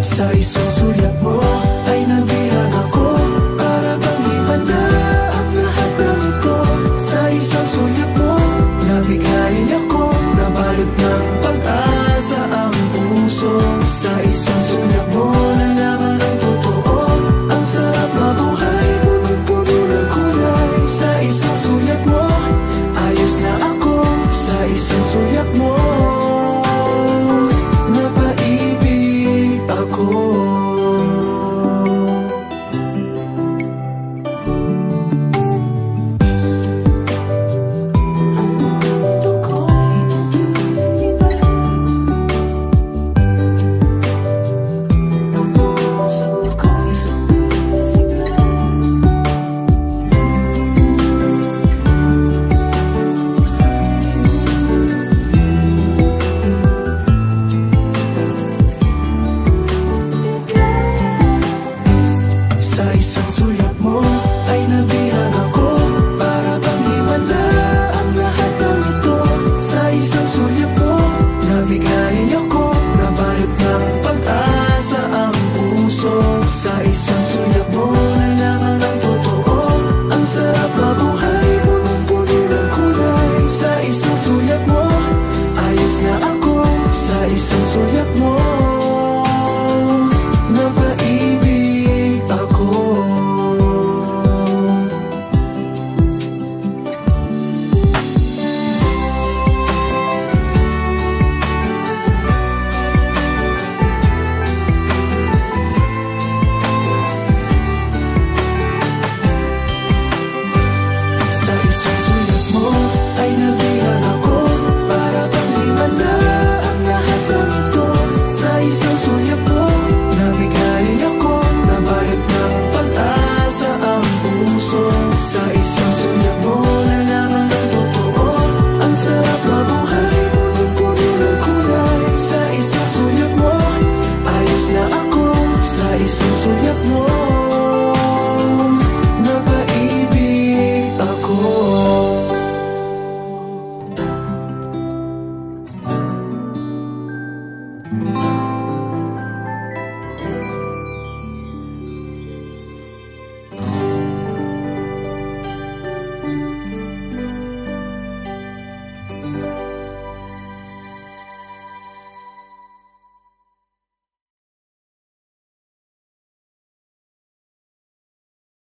Sa isang sulat mo ay nabilang ako, para bang iba na ang lahat ng ito. Sa isang sulat mo nabiglayin ako, nabalot ng pag-asa ang puso. Sa isang sulat mo nalaman ang totoo, ang sarap mabuhay, punong-puno ng kulay. Sa isang sulat mo ayos na ako, sa isang sulat mo napaibig ako. Sa isang sulat mo